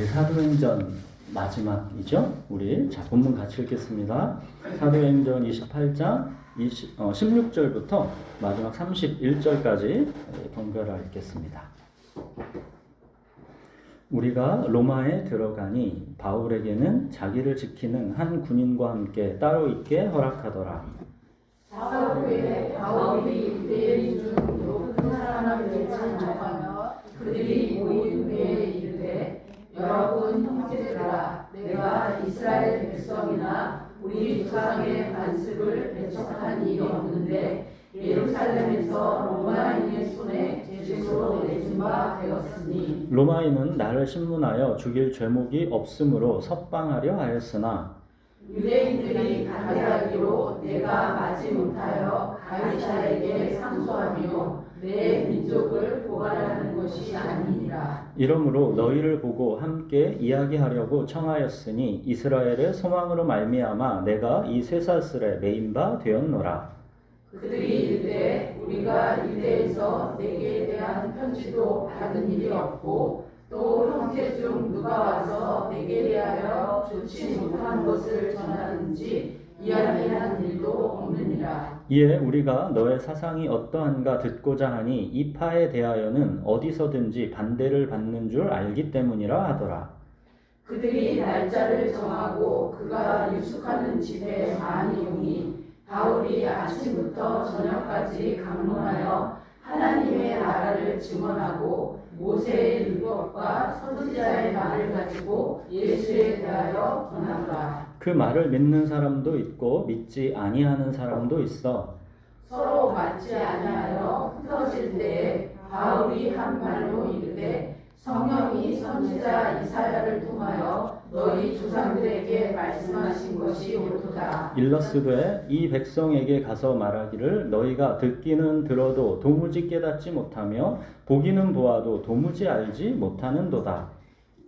우리 사도행전 마지막이죠. 우리 본문 같이 읽겠습니다. 사도행전 28장 16절부터 마지막 31절까지 번갈아 읽겠습니다. 우리가 로마에 들어가니 바울에게는 자기를 지키는 한 군인과 함께 따로 있게 허락하더라. 사후에 바울이 유대인 중 높은 사람들을 찬송하며 그들이 모인 후에 이르되, 여러분 형제들아, 내가 이스라엘 백성이나 우리 조상의 관습을 배척한 일이 없는데 예루살렘에서 로마인의 손에 죄수로 내준 바 되었으니, 로마인은 나를 신문하여 죽일 죄목이 없으므로 석방하려 하였으나 유대인들이 반대하기로 내가 마지 못하여 가이사에게 상소하며 내 민족을 고발하는 것이 아니니라. 이러므로 너희를 보고 함께 이야기하려고 청하였으니 이스라엘의 소망으로 말미암아 내가 이 쇠사슬에 매인 바 되었노라. 그들이 이르되, 우리가 유대에서 내게 대한 편지도 받은 일이 없고 또 형제 중 누가 와서 내게 대하여 좋지 못한 것을 전하든지 이야기한 일도 없느니라. 이에 우리가 너의 사상이 어떠한가 듣고자 하니 이 파에 대하여는 어디서든지 반대를 받는 줄 알기 때문이라 하더라. 그들이 날짜를 정하고 그가 유숙하는 집에 많이 오니 바울이 아침부터 저녁까지 강론하여 하나님의 나라를 증언하고 모세의 율법과 선지자의 말을 가지고 예수에 대하여 전하더라. 그 말을 믿는 사람도 있고 믿지 아니하는 사람도 있어. 서로 맞지 아니하여 흩어질 때에 바울이 한 말로 이르되, 성령이 선지자 이사야를 통하여 너희 조상들에게 말씀하신 것이 옳도다. 일러스되 이 백성에게 가서 말하기를 너희가 듣기는 들어도 도무지 깨닫지 못하며 보기는 보아도 도무지 알지 못하는도다.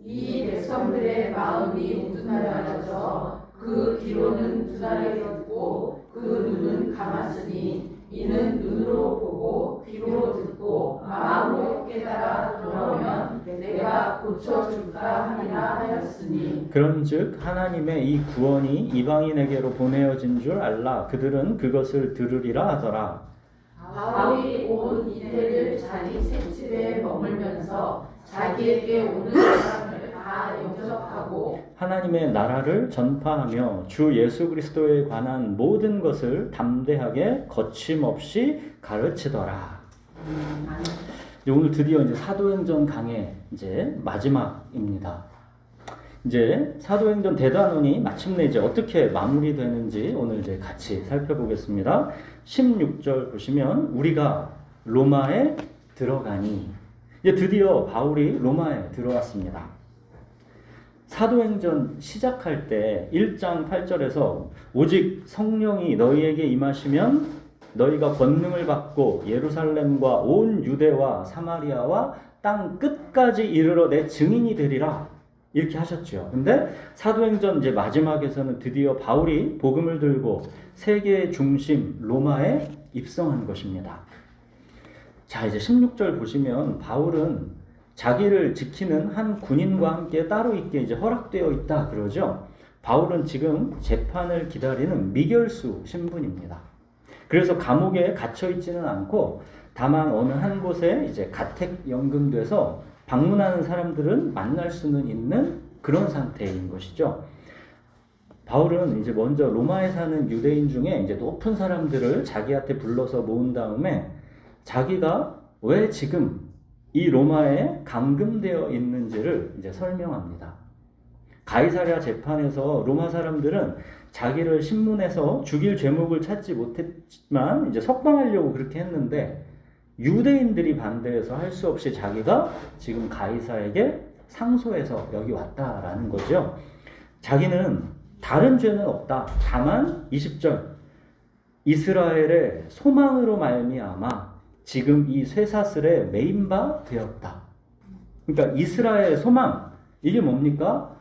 이 백성들의 마음이 우둔하여져 그 귀로는 둔하여졌고 그 눈은 감았으니 이는 눈으로 보고 귀로 듣고 마음으로 깨달아 돌아오면 내가 고쳐줄까 하리라 하였으니, 그런즉 하나님의 이 구원이 이방인에게로 보내어진 줄 알라. 그들은 그것을 들으리라 하더라. 바울이 온 이태를 자기 새집에 머물면서 자기에게 오는 사람을 다 영접하고 하나님의 나라를 전파하며 주 예수 그리스도에 관한 모든 것을 담대하게 거침없이 가르치더라. 오늘 드디어 이제 사도행전 강의 이제 마지막입니다. 이제 사도행전 대단원이 마침내 이제 어떻게 마무리되는지 오늘 이제 같이 살펴보겠습니다. 16절 보시면 우리가 로마에 들어가니, 이제 드디어 바울이 로마에 들어왔습니다. 사도행전 시작할 때 1장 8절에서 오직 성령이 너희에게 임하시면 너희가 권능을 받고 예루살렘과 온 유대와 사마리아와 땅 끝까지 이르러 내 증인이 되리라, 이렇게 하셨죠. 근데 사도행전 이제 마지막에서는 드디어 바울이 복음을 들고 세계의 중심 로마에 입성한 것입니다. 자, 이제 16절 보시면 바울은 자기를 지키는 한 군인과 함께 따로 있게 이제 허락되어 있다 그러죠. 바울은 지금 재판을 기다리는 미결수 신분입니다. 그래서 감옥에 갇혀 있지는 않고 다만 어느 한 곳에 이제 가택 연금돼서 방문하는 사람들은 만날 수는 있는 그런 상태인 것이죠. 바울은 이제 먼저 로마에 사는 유대인 중에 이제 높은 사람들을 자기한테 불러서 모은 다음에 자기가 왜 지금 이 로마에 감금되어 있는지를 이제 설명합니다. 가이사랴 재판에서 로마 사람들은 자기를 신문해서 죽일 죄목을 찾지 못했지만 이제 석방하려고 그렇게 했는데 유대인들이 반대해서 할 수 없이 자기가 지금 가이사에게 상소해서 여기 왔다라는 거죠. 자기는 다른 죄는 없다. 다만 20절 이스라엘의 소망으로 말미암아 지금 이 쇠사슬에 매인 바 되었다. 그러니까 이스라엘의 소망, 이게 뭡니까?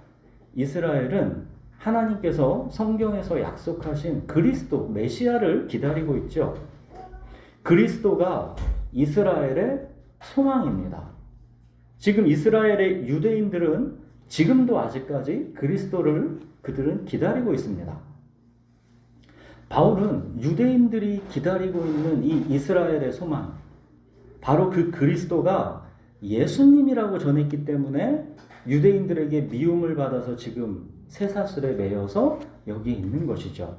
이스라엘은 하나님께서 성경에서 약속하신 그리스도 메시아를 기다리고 있죠. 그리스도가 이스라엘의 소망입니다. 지금 이스라엘의 유대인들은 지금도 아직까지 그리스도를 그들은 기다리고 있습니다. 바울은 유대인들이 기다리고 있는 이 이스라엘의 소망, 바로 그 그리스도가 예수님이라고 전했기 때문에 유대인들에게 미움을 받아서 지금 쇠사슬에 매여서 여기 있는 것이죠.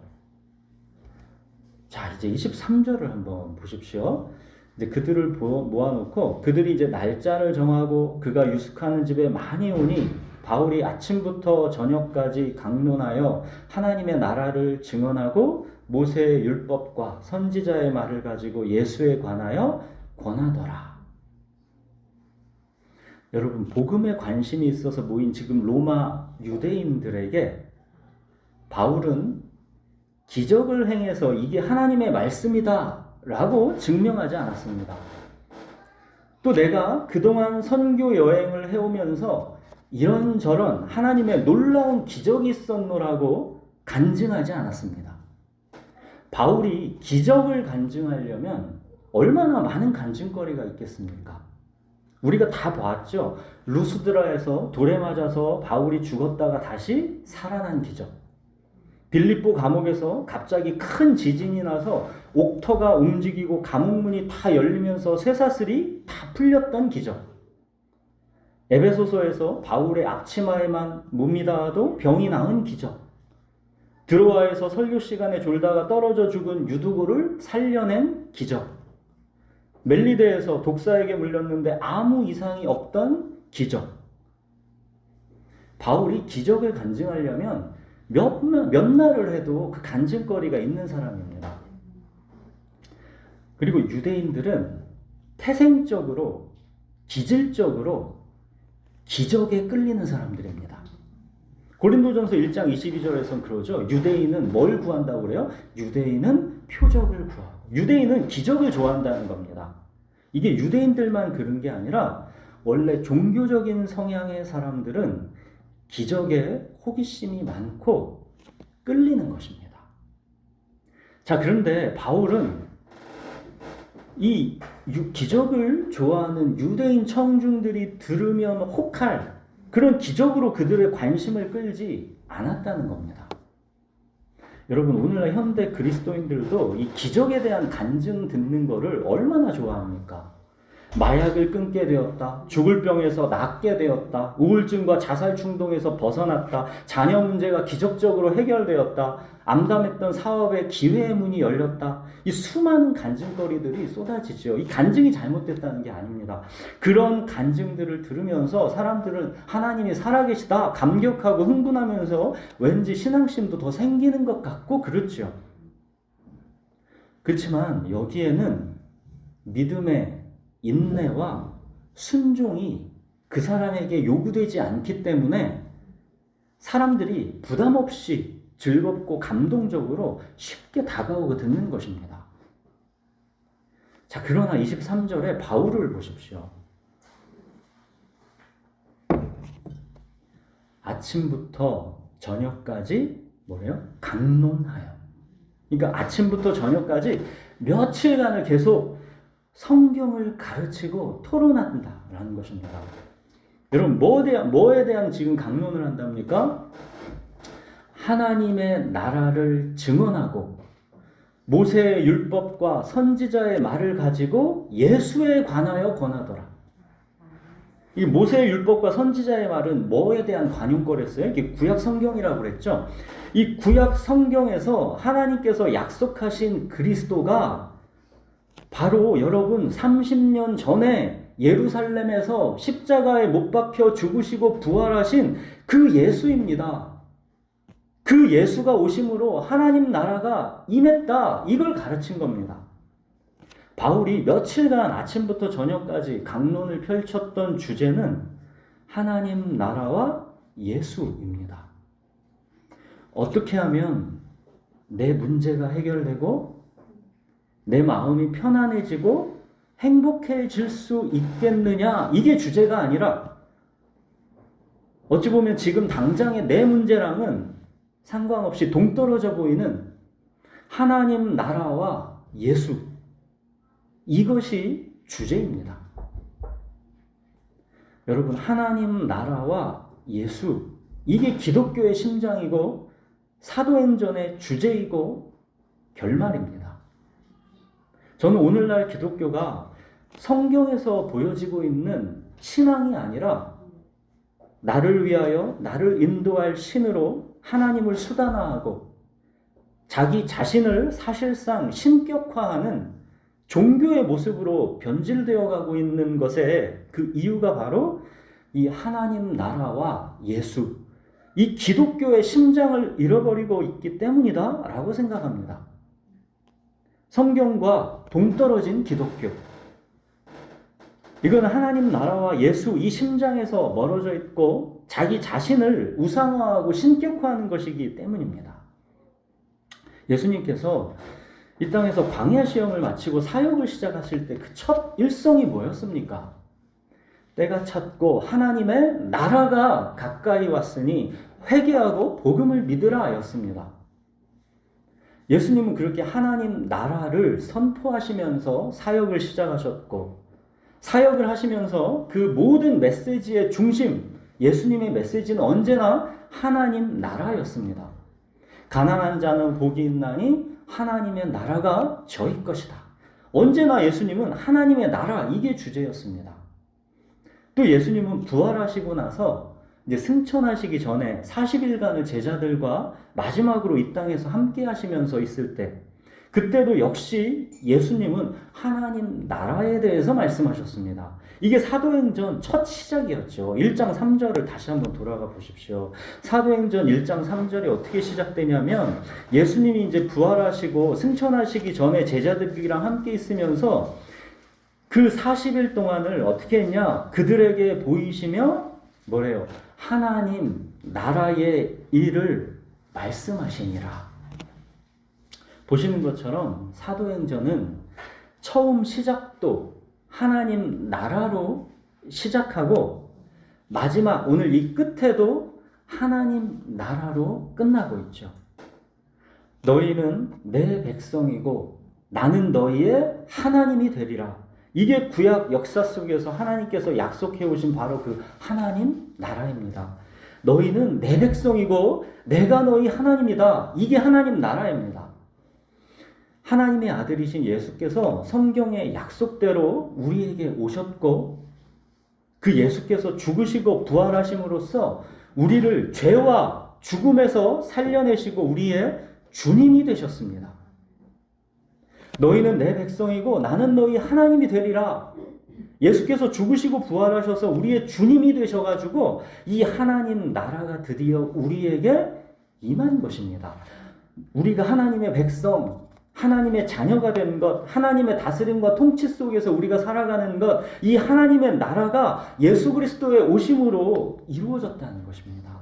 자, 이제 23절을 한번 보십시오. 이제 그들을 모아놓고 그들이 이제 날짜를 정하고 그가 유숙하는 집에 많이 오니 바울이 아침부터 저녁까지 강론하여 하나님의 나라를 증언하고 모세의 율법과 선지자의 말을 가지고 예수에 관하여 권하더라. 여러분, 복음에 관심이 있어서 모인 지금 로마 유대인들에게 바울은 기적을 행해서 이게 하나님의 말씀이다 라고 증명하지 않았습니다. 또 내가 그동안 선교 여행을 해오면서 이런저런 하나님의 놀라운 기적이 있었노라고 간증하지 않았습니다. 바울이 기적을 간증하려면 얼마나 많은 간증거리가 있겠습니까? 우리가 다 봤죠. 루스드라에서 돌에 맞아서 바울이 죽었다가 다시 살아난 기적. 빌립보 감옥에서 갑자기 큰 지진이 나서 옥터가 움직이고 감옥문이 다 열리면서 쇠사슬이 다 풀렸던 기적. 에베소서에서 바울의 앞치마에만 몸이 닿아도 병이 나은 기적. 드로아에서 설교 시간에 졸다가 떨어져 죽은 유두고를 살려낸 기적. 멜리데에서 독사에게 물렸는데 아무 이상이 없던 기적. 바울이 기적을 간증하려면 몇 날을 해도 그 간증거리가 있는 사람입니다. 그리고 유대인들은 태생적으로, 기질적으로 기적에 끌리는 사람들입니다. 고린도전서 1장 22절에서는 그러죠. 유대인은 뭘 구한다고 그래요? 유대인은 표적을 구하고. 유대인은 기적을 좋아한다는 겁니다. 이게 유대인들만 그런 게 아니라 원래 종교적인 성향의 사람들은 기적에 호기심이 많고 끌리는 것입니다. 자, 그런데 바울은 이 기적을 좋아하는 유대인 청중들이 들으면 혹할 그런 기적으로 그들의 관심을 끌지 않았다는 겁니다. 여러분, 오늘날 현대 그리스도인들도 이 기적에 대한 간증 듣는 거를 얼마나 좋아합니까? 마약을 끊게 되었다. 죽을 병에서 낫게 되었다. 우울증과 자살 충동에서 벗어났다. 자녀 문제가 기적적으로 해결되었다. 암담했던 사업의 기회의 문이 열렸다. 이 수많은 간증거리들이 쏟아지죠. 이 간증이 잘못됐다는 게 아닙니다. 그런 간증들을 들으면서 사람들은 하나님이 살아계시다 감격하고 흥분하면서 왠지 신앙심도 더 생기는 것 같고 그렇죠. 그렇지만 여기에는 믿음의 인내와 순종이 그 사람에게 요구되지 않기 때문에 사람들이 부담 없이 즐겁고 감동적으로 쉽게 다가오고 듣는 것입니다. 자, 그러나 23절에 바울을 보십시오. 아침부터 저녁까지 뭐래요? 강론하여. 그러니까 아침부터 저녁까지 며칠간을 계속 성경을 가르치고 토론한다라는 것입니다. 여러분, 뭐에 대한 지금 강론을 한답니까? 하나님의 나라를 증언하고 모세의 율법과 선지자의 말을 가지고 예수에 관하여 권하더라. 이 모세의 율법과 선지자의 말은 뭐에 대한 관용거랬어요? 이게 구약 성경이라고 그랬죠. 이 구약 성경에서 하나님께서 약속하신 그리스도가 바로 여러분 30년 전에 예루살렘에서 십자가에 못 박혀 죽으시고 부활하신 그 예수입니다. 그 예수가 오심으로 하나님 나라가 임했다. 이걸 가르친 겁니다. 바울이 며칠간 아침부터 저녁까지 강론을 펼쳤던 주제는 하나님 나라와 예수입니다. 어떻게 하면 내 문제가 해결되고 내 마음이 편안해지고 행복해질 수 있겠느냐, 이게 주제가 아니라 어찌 보면 지금 당장의 내 문제랑은 상관없이 동떨어져 보이는 하나님 나라와 예수, 이것이 주제입니다. 여러분, 하나님 나라와 예수. 이게 기독교의 심장이고 사도행전의 주제이고 결말입니다. 저는 오늘날 기독교가 성경에서 보여지고 있는 신앙이 아니라 나를 위하여 나를 인도할 신으로 하나님을 수단화하고 자기 자신을 사실상 신격화하는 종교의 모습으로 변질되어 가고 있는 것의 그 이유가 바로 이 하나님 나라와 예수, 이 기독교의 심장을 잃어버리고 있기 때문이다 라고 생각합니다. 성경과 동떨어진 기독교, 이건 하나님 나라와 예수 이 심장에서 멀어져 있고 자기 자신을 우상화하고 신격화하는 것이기 때문입니다. 예수님께서 이 땅에서 광야 시험을 마치고 사역을 시작하실 때 그 첫 일성이 뭐였습니까? 때가 찼고 하나님의 나라가 가까이 왔으니 회개하고 복음을 믿으라 였습니다. 예수님은 그렇게 하나님 나라를 선포하시면서 사역을 시작하셨고 사역을 하시면서 그 모든 메시지의 중심, 예수님의 메시지는 언제나 하나님 나라였습니다. 가난한 자는 복이 있나니 하나님의 나라가 저희 것이다. 언제나 예수님은 하나님의 나라, 이게 주제였습니다. 또 예수님은 부활하시고 나서 이제 승천하시기 전에 40일간을 제자들과 마지막으로 이 땅에서 함께 하시면서 있을 때, 그때도 역시 예수님은 하나님 나라에 대해서 말씀하셨습니다. 이게 사도행전 첫 시작이었죠. 1장 3절을 다시 한번 돌아가 보십시오. 사도행전 1장 3절이 어떻게 시작되냐면 예수님이 이제 부활하시고 승천하시기 전에 제자들이랑 함께 있으면서 그 40일 동안을 어떻게 했냐? 그들에게 보이시며 뭐래요? 하나님 나라의 일을 말씀하시니라. 보시는 것처럼 사도행전은 처음 시작도 하나님 나라로 시작하고 마지막 오늘 이 끝에도 하나님 나라로 끝나고 있죠. 너희는 내 백성이고 나는 너희의 하나님이 되리라. 이게 구약 역사 속에서 하나님께서 약속해 오신 바로 그 하나님 나라입니다. 너희는 내 백성이고 내가 너희 하나님이다. 이게 하나님 나라입니다. 하나님의 아들이신 예수께서 성경의 약속대로 우리에게 오셨고 그 예수께서 죽으시고 부활하심으로써 우리를 죄와 죽음에서 살려내시고 우리의 주님이 되셨습니다. 너희는 내 백성이고 나는 너희 하나님이 되리라. 예수께서 죽으시고 부활하셔서 우리의 주님이 되셔가지고 이 하나님 나라가 드디어 우리에게 임한 것입니다. 우리가 하나님의 백성, 하나님의 자녀가 된 것, 하나님의 다스림과 통치 속에서 우리가 살아가는 것, 이 하나님의 나라가 예수 그리스도의 오심으로 이루어졌다는 것입니다.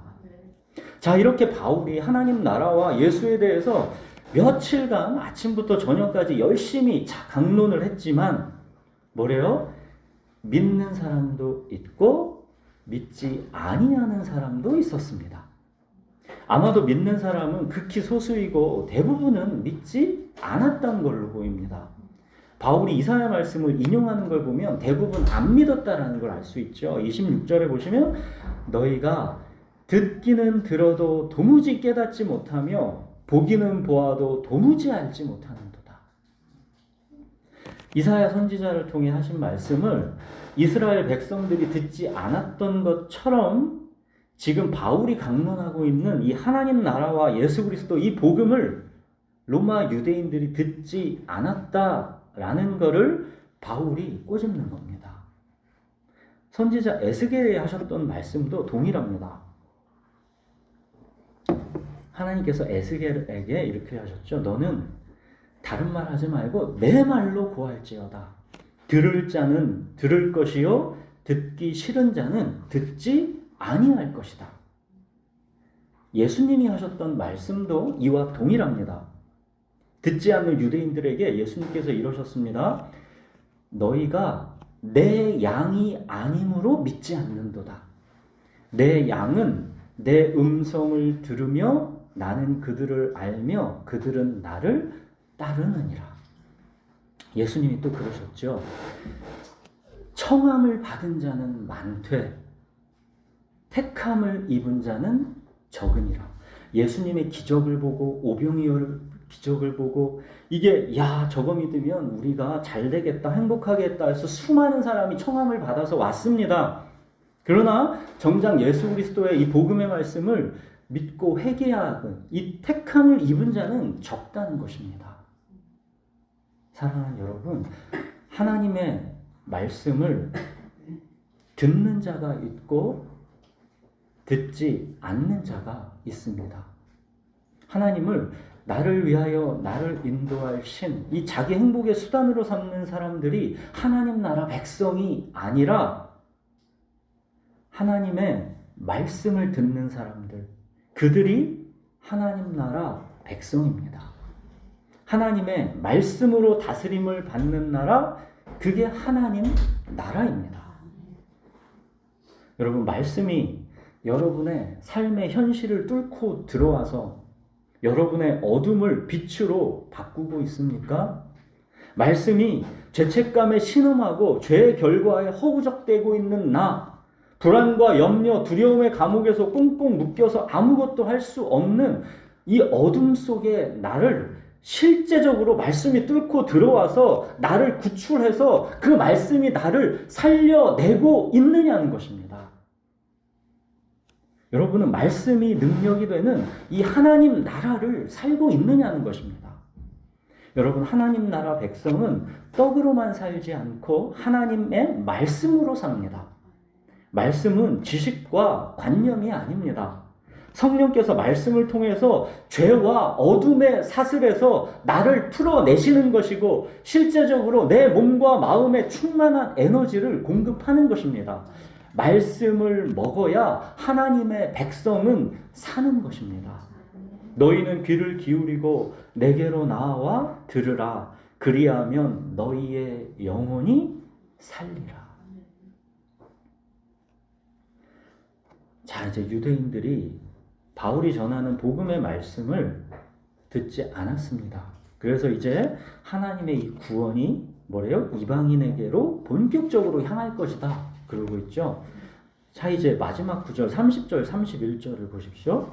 자, 이렇게 바울이 하나님 나라와 예수에 대해서 며칠간 아침부터 저녁까지 열심히 강론을 했지만 뭐래요? 믿는 사람도 있고 믿지 아니하는 사람도 있었습니다. 아마도 믿는 사람은 극히 소수이고 대부분은 믿지 않았던 걸로 보입니다. 바울이 이사야 말씀을 인용하는 걸 보면 대부분 안 믿었다라는 걸 알 수 있죠. 26절에 보시면 너희가 듣기는 들어도 도무지 깨닫지 못하며 보기는 보아도 도무지 알지 못하는도다. 이사야 선지자를 통해 하신 말씀을 이스라엘 백성들이 듣지 않았던 것처럼 지금 바울이 강론하고 있는 이 하나님 나라와 예수 그리스도 이 복음을 로마 유대인들이 듣지 않았다라는 것을 바울이 꼬집는 겁니다. 선지자 에스겔이 하셨던 말씀도 동일합니다. 하나님께서 에스겔에게 이렇게 하셨죠. 너는 다른 말 하지 말고 내 말로 고할지어다. 들을 자는 들을 것이요 듣기 싫은 자는 듣지 아니할 것이다. 예수님이 하셨던 말씀도 이와 동일합니다. 듣지 않는 유대인들에게 예수님께서 이러셨습니다. 너희가 내 양이 아님으로 믿지 않는도다. 내 양은 내 음성을 들으며 나는 그들을 알며 그들은 나를 따르느니라. 예수님이 또 그러셨죠. 청함을 받은 자는 많되 택함을 입은 자는 적으니라. 예수님의 기적을 보고 오병이어의 기적을 보고 이게 야 저거 믿으면 우리가 잘 되겠다 행복하겠다 해서 수많은 사람이 청함을 받아서 왔습니다. 그러나 정작 예수 그리스도의 이 복음의 말씀을 믿고 회개하는 이 택함을 입은 자는 적다는 것입니다. 사랑하는 여러분, 하나님의 말씀을 듣는 자가 있고 듣지 않는 자가 있습니다. 하나님을 나를 위하여 나를 인도할 신, 이 자기 행복의 수단으로 삼는 사람들이 하나님 나라 백성이 아니라 하나님의 말씀을 듣는 사람들, 그들이 하나님 나라 백성입니다. 하나님의 말씀으로 다스림을 받는 나라, 그게 하나님 나라입니다. 여러분, 말씀이 여러분의 삶의 현실을 뚫고 들어와서 여러분의 어둠을 빛으로 바꾸고 있습니까? 말씀이 죄책감에 신음하고 죄의 결과에 허우적대고 있는 나, 불안과 염려, 두려움의 감옥에서 꽁꽁 묶여서 아무것도 할 수 없는 이 어둠 속에 나를 실제적으로 말씀이 뚫고 들어와서 나를 구출해서 그 말씀이 나를 살려내고 있느냐는 것입니다. 여러분은 말씀이 능력이 되는 이 하나님 나라를 살고 있느냐는 것입니다. 여러분, 하나님 나라 백성은 떡으로만 살지 않고 하나님의 말씀으로 삽니다. 말씀은 지식과 관념이 아닙니다. 성령께서 말씀을 통해서 죄와 어둠의 사슬에서 나를 풀어내시는 것이고 실제적으로 내 몸과 마음에 충만한 에너지를 공급하는 것입니다. 말씀을 먹어야 하나님의 백성은 사는 것입니다. 너희는 귀를 기울이고 내게로 나와 들으라. 그리하면 너희의 영혼이 살리라. 자, 이제 유대인들이 바울이 전하는 복음의 말씀을 듣지 않았습니다. 그래서 이제 하나님의 이 구원이 뭐래요? 이방인에게로 본격적으로 향할 것이다. 그러고 있죠. 자, 이제 마지막 구절 30절 31절을 보십시오.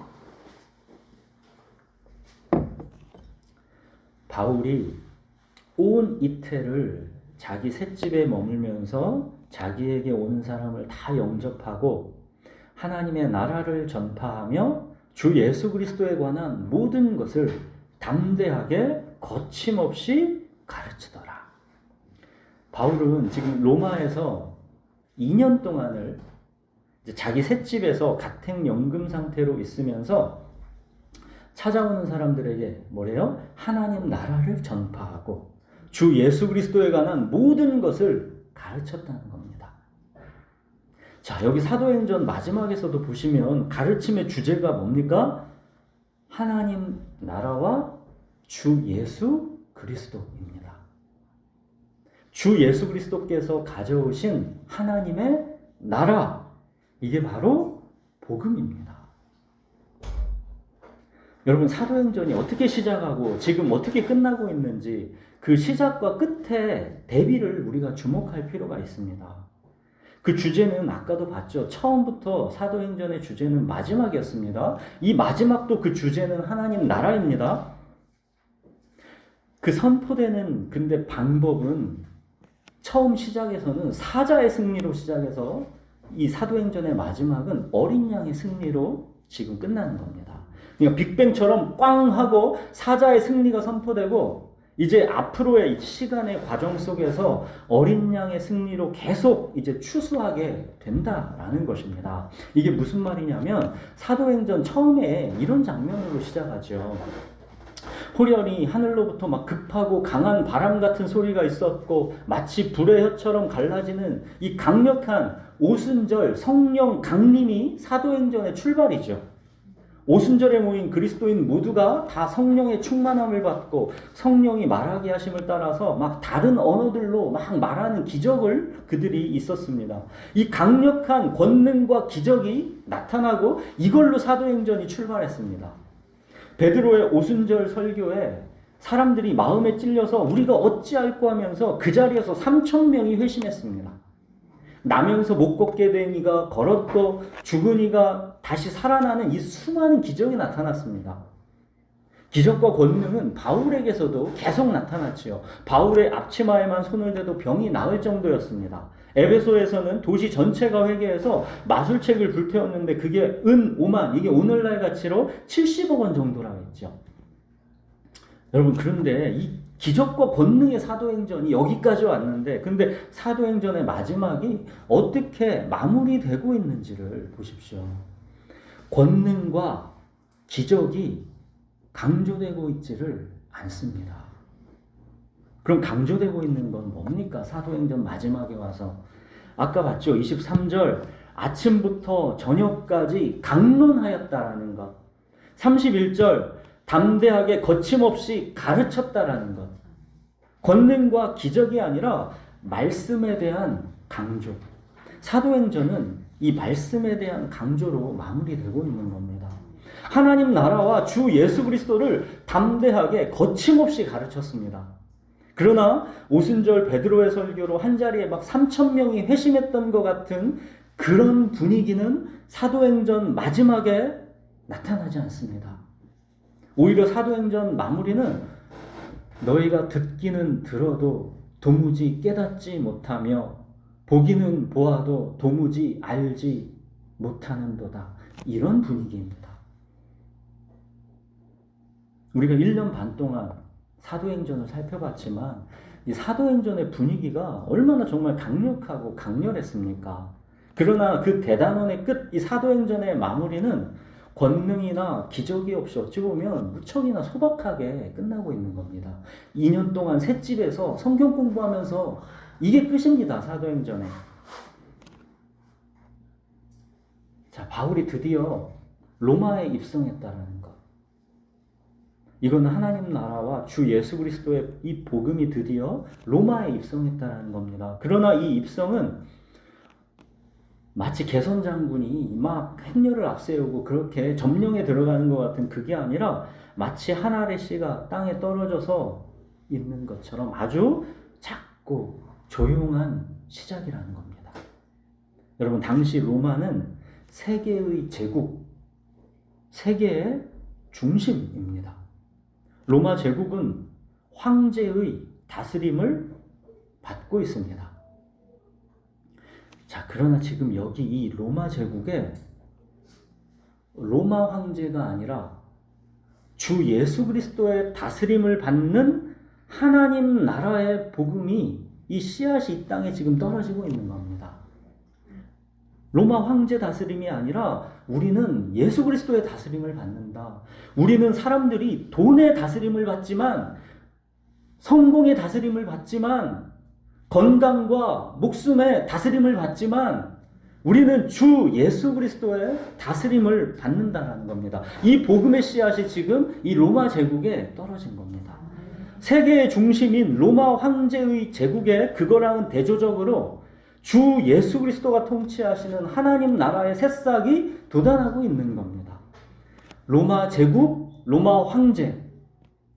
바울이 온 이태를 자기 셋집에 머물면서 자기에게 오는 사람을 다 영접하고 하나님의 나라를 전파하며 주 예수 그리스도에 관한 모든 것을 담대하게 거침없이 가르치더라. 바울은 지금 로마에서 2년 동안을 이제 자기 셋집에서 가택연금 상태로 있으면서 찾아오는 사람들에게 뭐래요? 하나님 나라를 전파하고 주 예수 그리스도에 관한 모든 것을 가르쳤다는 겁니다. 자, 여기 사도행전 마지막에서도 보시면 가르침의 주제가 뭡니까? 하나님 나라와 주 예수 그리스도입니다. 주 예수 그리스도께서 가져오신 하나님의 나라, 이게 바로 복음입니다. 여러분, 사도행전이 어떻게 시작하고 지금 어떻게 끝나고 있는지 그 시작과 끝에 대비를 우리가 주목할 필요가 있습니다. 그 주제는 아까도 봤죠. 처음부터 사도행전의 주제는 마지막이었습니다. 이 마지막도 그 주제는 하나님 나라입니다. 그 선포되는 근데 방법은 처음 시작에서는 사자의 승리로 시작해서 이 사도행전의 마지막은 어린 양의 승리로 지금 끝나는 겁니다. 그러니까 빅뱅처럼 꽝 하고 사자의 승리가 선포되고 이제 앞으로의 시간의 과정 속에서 어린 양의 승리로 계속 이제 추수하게 된다라는 것입니다. 이게 무슨 말이냐면 사도행전 처음에 이런 장면으로 시작하죠. 호련히 하늘로부터 막 급하고 강한 바람 같은 소리가 있었고 마치 불의 혀처럼 갈라지는 이 강력한 오순절 성령 강림이 사도행전의 출발이죠. 오순절에 모인 그리스도인 모두가 다 성령의 충만함을 받고 성령이 말하게 하심을 따라서 막 다른 언어들로 막 말하는 기적을 그들이 있었습니다. 이 강력한 권능과 기적이 나타나고 이걸로 사도행전이 출발했습니다. 베드로의 오순절 설교에 사람들이 마음에 찔려서 우리가 어찌할꼬 하면서 그 자리에서 3,000명이 회심했습니다. 나면서 못 걷게 된 이가 걸었고 죽은 이가 다시 살아나는 이 수많은 기적이 나타났습니다. 기적과 권능은 바울에게서도 계속 나타났지요. 바울의 앞치마에만 손을 대도 병이 나을 정도였습니다. 에베소에서는 도시 전체가 회개해서 마술책을 불태웠는데 그게 은 5만, 이게 오늘날 가치로 70억 원 정도라고 했죠. 여러분, 그런데 이 기적과 권능의 사도행전이 여기까지 왔는데, 근데 사도행전의 마지막이 어떻게 마무리되고 있는지를 보십시오. 권능과 기적이 강조되고 있지를 않습니다. 그럼 강조되고 있는 건 뭡니까? 사도행전 마지막에 와서 아까 봤죠? 23절 아침부터 저녁까지 강론하였다라는 것. 31절 담대하게 거침없이 가르쳤다라는 것. 권능과 기적이 아니라 말씀에 대한 강조. 사도행전은 이 말씀에 대한 강조로 마무리되고 있는 겁니다. 하나님 나라와 주 예수 그리스도를 담대하게 거침없이 가르쳤습니다. 그러나 오순절 베드로의 설교로 한자리에 막 3,000명이 회심했던 것 같은 그런 분위기는 사도행전 마지막에 나타나지 않습니다. 오히려 사도행전 마무리는 너희가 듣기는 들어도 도무지 깨닫지 못하며 보기는 보아도 도무지 알지 못하는도다. 이런 분위기입니다. 우리가 1년 반 동안 사도행전을 살펴봤지만 이 사도행전의 분위기가 얼마나 정말 강력하고 강렬했습니까? 그러나 그 대단원의 끝, 이 사도행전의 마무리는 권능이나 기적이 없이 어찌 보면 무척이나 소박하게 끝나고 있는 겁니다. 2년 동안 셋집에서 성경 공부하면서 이게 끝입니다. 사도행전에. 자, 바울이 드디어 로마에 입성했다라는 것. 이건 하나님 나라와 주 예수 그리스도의 이 복음이 드디어 로마에 입성했다는 겁니다. 그러나 이 입성은 마치 개선 장군이 막 행렬을 앞세우고 그렇게 점령에 들어가는 것 같은 그게 아니라 마치 한 알의 씨가 땅에 떨어져서 있는 것처럼 아주 작고 조용한 시작이라는 겁니다. 여러분, 당시 로마는 세계의 제국, 세계의 중심입니다. 로마 제국은 황제의 다스림을 받고 있습니다. 자, 그러나 지금 여기 이 로마 제국에 로마 황제가 아니라 주 예수 그리스도의 다스림을 받는 하나님 나라의 복음이, 이 씨앗이 이 땅에 지금 떨어지고 있는 겁니다. 로마 황제 다스림이 아니라 우리는 예수 그리스도의 다스림을 받는다. 우리는 사람들이 돈의 다스림을 받지만, 성공의 다스림을 받지만, 건강과 목숨의 다스림을 받지만 우리는 주 예수 그리스도의 다스림을 받는다는 겁니다. 이 복음의 씨앗이 지금 이 로마 제국에 떨어진 겁니다. 세계의 중심인 로마 황제의 제국에 그거랑은 대조적으로 주 예수 그리스도가 통치하시는 하나님 나라의 새싹이 돋아나고 있는 겁니다. 로마 제국, 로마 황제,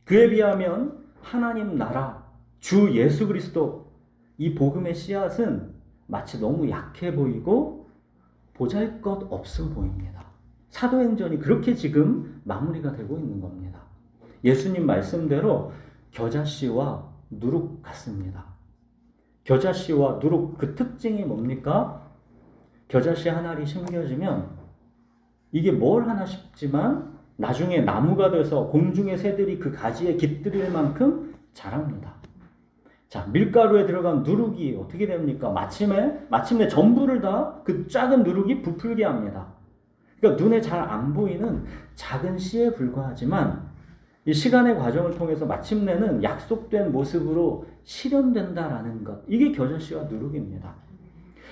그에 비하면 하나님 나라, 주 예수 그리스도, 이 복음의 씨앗은 마치 너무 약해 보이고 보잘것없어 보입니다. 사도행전이 그렇게 지금 마무리가 되고 있는 겁니다. 예수님 말씀대로 겨자씨와 누룩 같습니다. 겨자씨와 누룩, 그 특징이 뭡니까? 겨자씨 한 알이 심겨지면 이게 뭘 하나 싶지만 나중에 나무가 돼서 공중의 새들이 그 가지에 깃들일 만큼 자랍니다. 자, 밀가루에 들어간 누룩이 어떻게 됩니까? 마침내 전부를 다 그 작은 누룩이 부풀게 합니다. 그러니까 눈에 잘 안 보이는 작은 씨에 불과하지만 이 시간의 과정을 통해서 마침내는 약속된 모습으로 실현된다라는 것. 이게 겨자씨와 누룩입니다.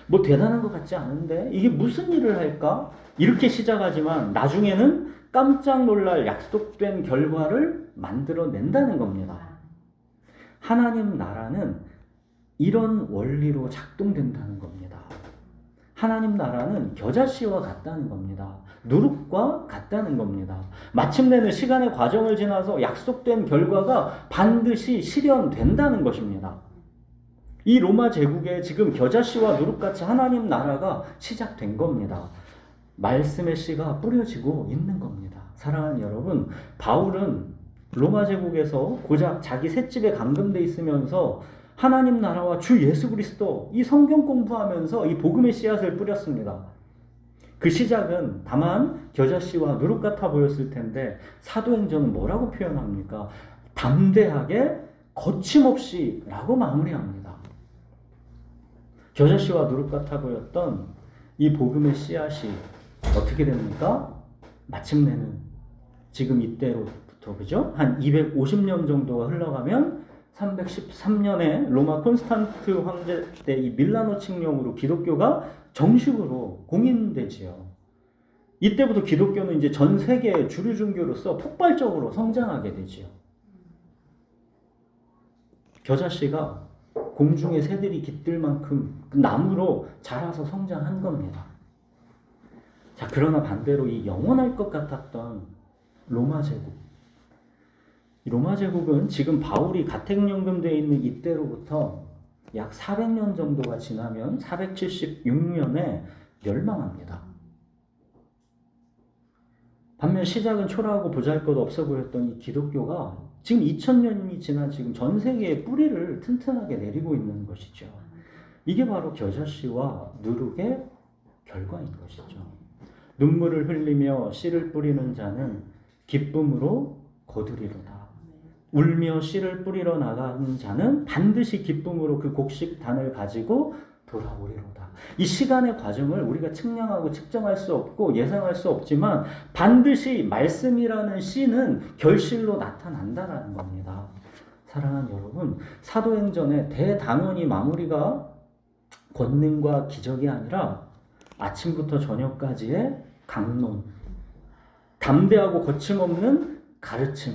뭐 대단한 것 같지 않은데 이게 무슨 일을 할까? 이렇게 시작하지만 나중에는 깜짝 놀랄 약속된 결과를 만들어낸다는 겁니다. 하나님 나라는 이런 원리로 작동된다는 겁니다. 하나님 나라는 겨자씨와 같다는 겁니다. 누룩과 같다는 겁니다. 마침내는 시간의 과정을 지나서 약속된 결과가 반드시 실현된다는 것입니다. 이 로마 제국에 지금 겨자씨와 누룩같이 하나님 나라가 시작된 겁니다. 말씀의 씨가 뿌려지고 있는 겁니다. 사랑하는 여러분, 바울은 로마 제국에서 고작 자기 셋집에 감금돼 있으면서 하나님 나라와 주 예수 그리스도 이 성경 공부하면서 이 복음의 씨앗을 뿌렸습니다. 그 시작은 다만 겨자씨와 누룩 같아 보였을 텐데 사도행전은 뭐라고 표현합니까? 담대하게 거침없이 라고 마무리합니다. 겨자씨와 누룩 같아 보였던 이 복음의 씨앗이 어떻게 됩니까? 마침내는 지금 이때로부터 그죠? 한 250년 정도가 흘러가면 313년에 로마 콘스탄트 황제 때 이 밀라노 칙령으로 기독교가 정식으로 공인되지요. 이때부터 기독교는 이제 전 세계의 주류 종교로서 폭발적으로 성장하게 되지요. 겨자씨가 공중의 새들이 깃들 만큼 그 나무로 자라서 성장한 겁니다. 자, 그러나 반대로 이 영원할 것 같았던 로마 제국. 이 로마 제국은 지금 바울이 가택연금되어 있는 이때로부터 약 400년 정도가 지나면 476년에 멸망합니다. 반면 시작은 초라하고 보잘것없어 보였던 이 기독교가 지금 2000년이 지난 지금 전 세계에 뿌리를 튼튼하게 내리고 있는 것이죠. 이게 바로 겨자씨와 누룩의 결과인 것이죠. 눈물을 흘리며 씨를 뿌리는 자는 기쁨으로 거두리로다. 울며 씨를 뿌리러 나가는 자는 반드시 기쁨으로 그 곡식단을 가지고 돌아오리로다. 이 시간의 과정을 우리가 측량하고 측정할 수 없고 예상할 수 없지만 반드시 말씀이라는 씨는 결실로 나타난다라는 겁니다. 사랑하는 여러분, 사도행전의 대단원이 마무리가 권능과 기적이 아니라 아침부터 저녁까지의 강론, 담대하고 거침없는 가르침,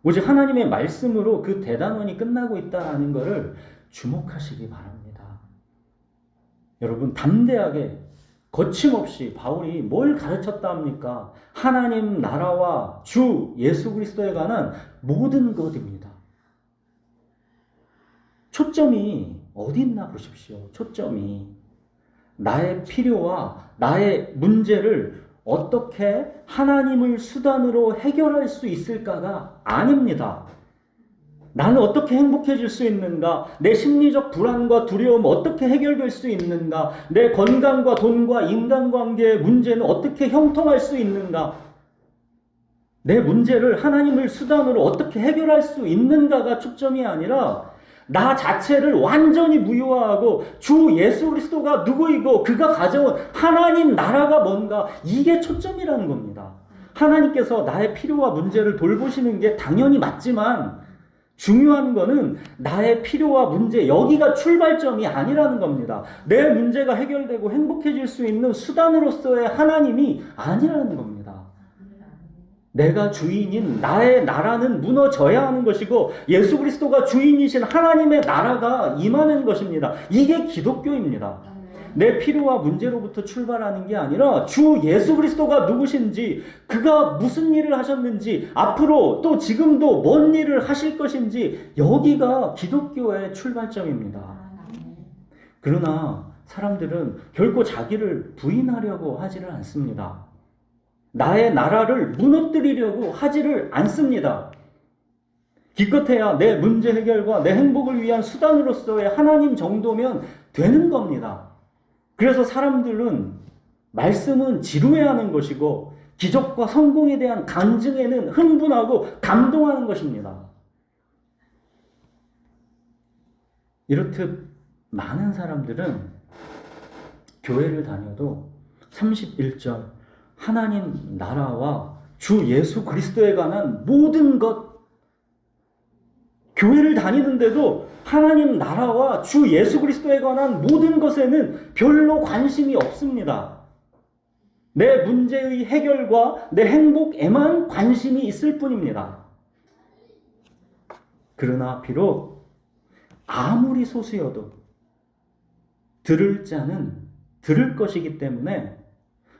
오직 하나님의 말씀으로 그 대단원이 끝나고 있다는 것을 주목하시기 바랍니다. 여러분, 담대하게 거침없이 바울이 뭘 가르쳤다 합니까? 하나님 나라와 주 예수 그리스도에 관한 모든 것입니다. 초점이 어디 있나 보십시오. 초점이 나의 필요와 나의 문제를 어떻게 하나님을 수단으로 해결할 수 있을까가 아닙니다. 나는 어떻게 행복해질 수 있는가? 내 심리적 불안과 두려움 어떻게 해결될 수 있는가? 내 건강과 돈과 인간관계의 문제는 어떻게 형통할 수 있는가? 내 문제를 하나님을 수단으로 어떻게 해결할 수 있는가가 초점이 아니라 나 자체를 완전히 무효화하고 주 예수 그리스도가 누구이고 그가 가져온 하나님 나라가 뭔가, 이게 초점이라는 겁니다. 하나님께서 나의 필요와 문제를 돌보시는 게 당연히 맞지만 중요한 거는 나의 필요와 문제, 여기가 출발점이 아니라는 겁니다. 내 문제가 해결되고 행복해질 수 있는 수단으로서의 하나님이 아니라는 겁니다. 내가 주인인 나의 나라는 무너져야 하는 것이고 예수 그리스도가 주인이신 하나님의 나라가 임하는 것입니다. 이게 기독교입니다. 내 필요와 문제로부터 출발하는 게 아니라 주 예수 그리스도가 누구신지, 그가 무슨 일을 하셨는지, 앞으로 또 지금도 뭔 일을 하실 것인지, 여기가 기독교의 출발점입니다. 그러나 사람들은 결코 자기를 부인하려고 하지를 않습니다. 나의 나라를 무너뜨리려고 하지를 않습니다. 기껏해야 내 문제 해결과 내 행복을 위한 수단으로서의 하나님 정도면 되는 겁니다. 그래서 사람들은 말씀은 지루해하는 것이고 기적과 성공에 대한 간증에는 흥분하고 감동하는 것입니다. 이렇듯 많은 사람들은 교회를 다녀도 31절 하나님 나라와 주 예수 그리스도에 관한 모든 것, 교회를 다니는데도 하나님 나라와 주 예수 그리스도에 관한 모든 것에는 별로 관심이 없습니다. 내 문제의 해결과 내 행복에만 관심이 있을 뿐입니다. 그러나 비록 아무리 소수여도 들을 자는 들을 것이기 때문에,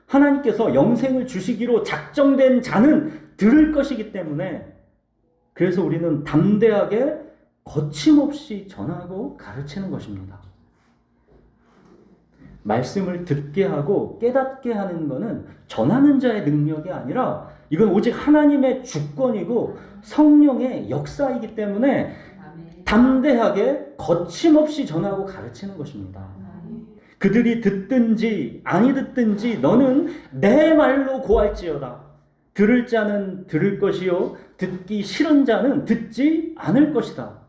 하나님께서 영생을 주시기로 작정된 자는 들을 것이기 때문에, 그래서 우리는 담대하게 거침없이 전하고 가르치는 것입니다. 말씀을 듣게 하고 깨닫게 하는 것은 전하는 자의 능력이 아니라 이건 오직 하나님의 주권이고 성령의 역사이기 때문에 담대하게 거침없이 전하고 가르치는 것입니다. 그들이 듣든지 아니 듣든지 너는 내 말로 고할지어다. 들을 자는 들을 것이요 듣기 싫은 자는 듣지 않을 것이다.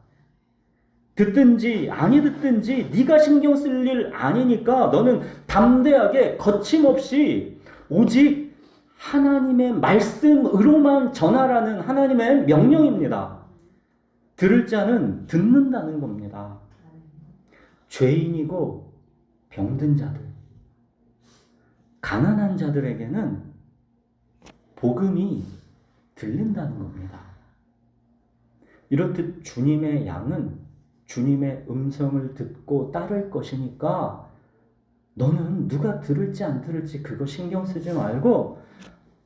듣든지 아니 듣든지 네가 신경 쓸 일 아니니까 너는 담대하게 거침없이 오직 하나님의 말씀으로만 전하라는 하나님의 명령입니다. 들을 자는 듣는다는 겁니다. 죄인이고 병든 자들, 가난한 자들에게는 복음이 들린다는 겁니다. 이렇듯 주님의 양은 주님의 음성을 듣고 따를 것이니까 너는 누가 들을지 안 들을지 그거 신경 쓰지 말고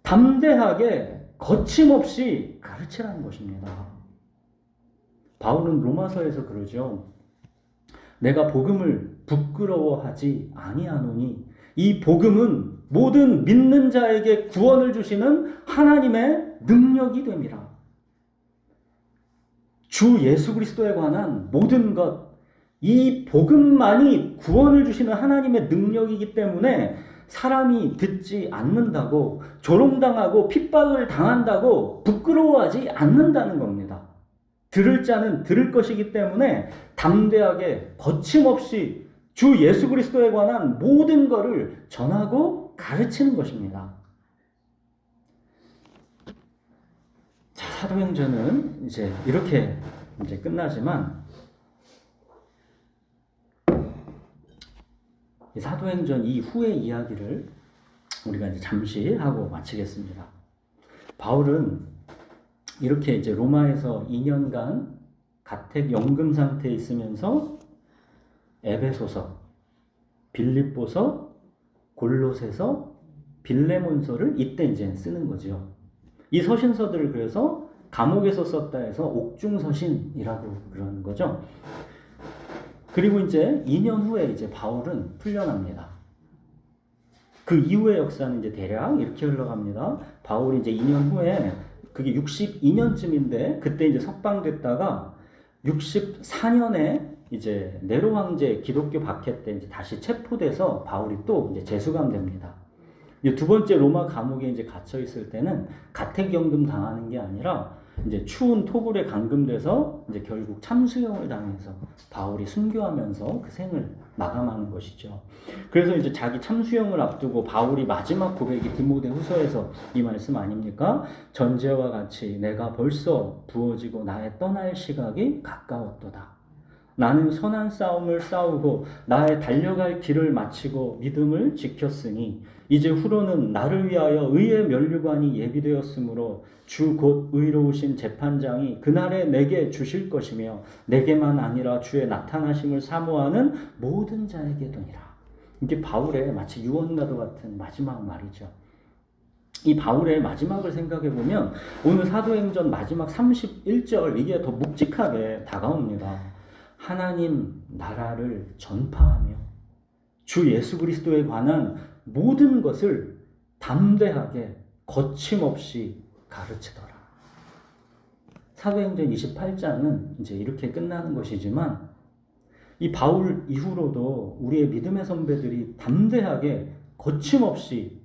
담대하게 거침없이 가르치라는 것입니다. 바울은 로마서에서 그러죠. 내가 복음을 부끄러워하지 아니하노니 이 복음은 모든 믿는 자에게 구원을 주시는 하나님의 능력이 됨이라. 주 예수 그리스도에 관한 모든 것, 이 복음만이 구원을 주시는 하나님의 능력이기 때문에 사람이 듣지 않는다고, 조롱당하고 핍박을 당한다고 부끄러워하지 않는다는 겁니다. 들을 자는 들을 것이기 때문에 담대하게 거침없이 주 예수 그리스도에 관한 모든 것을 전하고 가르치는 것입니다. 자, 사도행전은 이제 이렇게 끝나지만 이 사도행전 이후의 이야기를 우리가 이제 잠시 하고 마치겠습니다. 바울은 이렇게 이제 로마에서 2년간 가택 연금 상태에 있으면서 에베소서, 빌립보서, 골로새서, 빌레몬서를 이때 이제 쓰는 거죠. 이 서신서들을 그래서 감옥에서 썼다 해서 옥중서신이라고 그러는 거죠. 그리고 이제 2년 후에 이제 바울은 풀려납니다. 그 이후의 역사는 이제 대략 이렇게 흘러갑니다. 바울이 이제 2년 후에 그게 62년쯤인데 그때 이제 석방됐다가 64년에 이제 네로 황제 기독교 박해 때 이제 다시 체포돼서 바울이 또 이제 재수감됩니다. 이제 두 번째 로마 감옥에 이제 갇혀 있을 때는 가택연금 당하는 게 아니라 이제 추운 토굴에 감금돼서 이제 결국 참수형을 당해서 바울이 순교하면서 그 생을 마감하는 것이죠. 그래서 이제 자기 참수형을 앞두고 바울이 마지막 고백이 디모데후서에서 이 말씀 아닙니까? 전제와 같이 내가 벌써 부어지고 나의 떠날 시각이 가까웠도다. 나는 선한 싸움을 싸우고 나의 달려갈 길을 마치고 믿음을 지켰으니 이제 후로는 나를 위하여 의의 면류관이 예비되었으므로 주 곧 의로우신 재판장이 그날에 내게 주실 것이며 내게만 아니라 주의 나타나심을 사모하는 모든 자에게 도니라. 이게 바울의 마치 유언과도 같은 마지막 말이죠. 이 바울의 마지막을 생각해 보면 오늘 사도행전 마지막 31절 이게 더 묵직하게 다가옵니다. 하나님 나라를 전파하며 주 예수 그리스도에 관한 모든 것을 담대하게 거침없이 가르치더라. 사도행전 28장은 이제 이렇게 끝나는 것이지만 이 바울 이후로도 우리의 믿음의 선배들이 담대하게 거침없이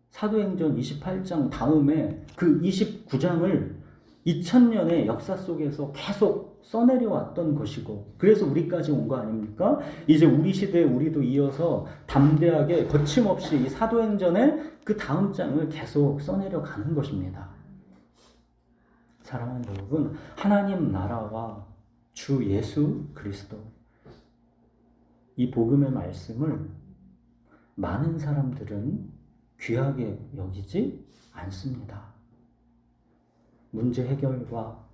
사도행전 28장 다음에 그 29장을 2000년의 역사 속에서 계속 써내려왔던 것이고 그래서 우리까지 온 거 아닙니까? 이제 우리 시대에 우리도 이어서 담대하게 거침없이 이 사도행전의 그 다음 장을 계속 써내려 가는 것입니다. 사랑하는 여러분, 하나님 나라와 주 예수 그리스도 이 복음의 말씀을 많은 사람들은 귀하게 여기지 않습니다. 문제 해결과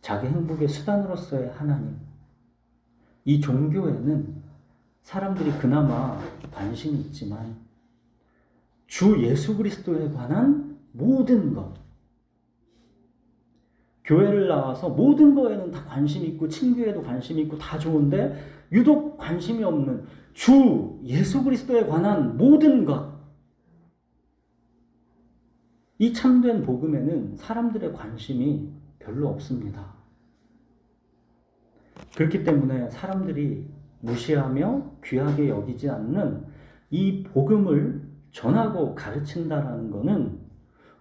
자기 행복의 수단으로서의 하나님, 이 종교에는 사람들이 그나마 관심이 있지만 주 예수 그리스도에 관한 모든 것, 교회를 나와서 모든 거에는 다 관심 있고 친교에도 관심 있고 다 좋은데 유독 관심이 없는 주 예수 그리스도에 관한 모든 것, 이 참된 복음에는 사람들의 관심이 별로 없습니다. 그렇기 때문에 사람들이 무시하며 귀하게 여기지 않는 이 복음을 전하고 가르친다라는 것은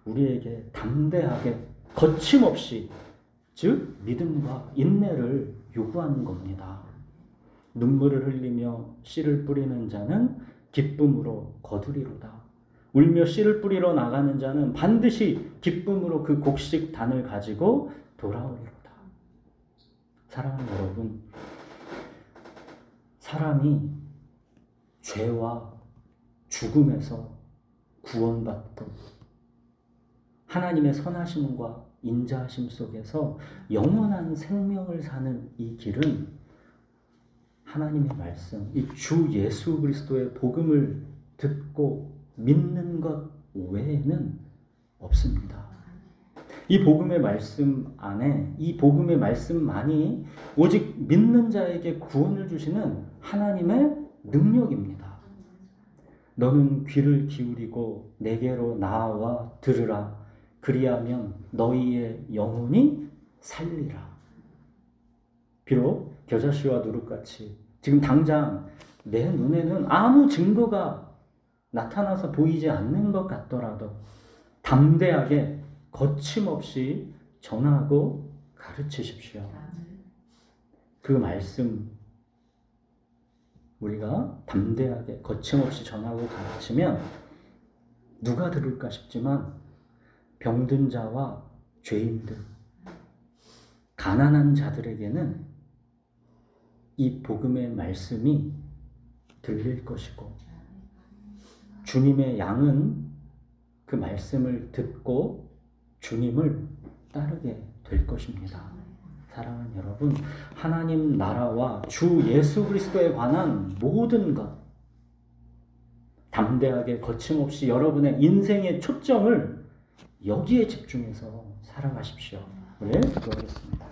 우리에게 담대하게 거침없이, 즉 믿음과 인내를 요구하는 겁니다. 눈물을 흘리며 씨를 뿌리는 자는 기쁨으로 거두리로다. 울며 씨를 뿌리러 나가는 자는 반드시 기쁨으로 그 곡식 단을 가지고 돌아오리로다. 사랑하는 여러분, 사람이 죄와 죽음에서 구원받고 하나님의 선하심과 인자하심 속에서 영원한 생명을 사는 이 길은 하나님의 말씀, 이 주 예수 그리스도의 복음을 듣고 믿는 것 외에는 없습니다. 이 복음의 말씀 안에, 이 복음의 말씀만이 오직 믿는 자에게 구원을 주시는 하나님의 능력입니다. 너는 귀를 기울이고 내게로 나아와 들으라. 그리하면 너희의 영혼이 살리라. 비록 겨자씨와 누룩같이 지금 당장 내 눈에는 아무 증거가 나타나서 보이지 않는 것 같더라도 담대하게 거침없이 전하고 가르치십시오. 그 말씀 우리가 담대하게 거침없이 전하고 가르치면 누가 들을까 싶지만 병든 자와 죄인들, 가난한 자들에게는 이 복음의 말씀이 들릴 것이고 주님의 양은 그 말씀을 듣고 주님을 따르게 될 것입니다. 사랑하는 여러분, 하나님 나라와 주 예수 그리스도에 관한 모든 것 담대하게 거침없이 여러분의 인생의 초점을 여기에 집중해서 살아가십시오. 네, 기도하겠습니다.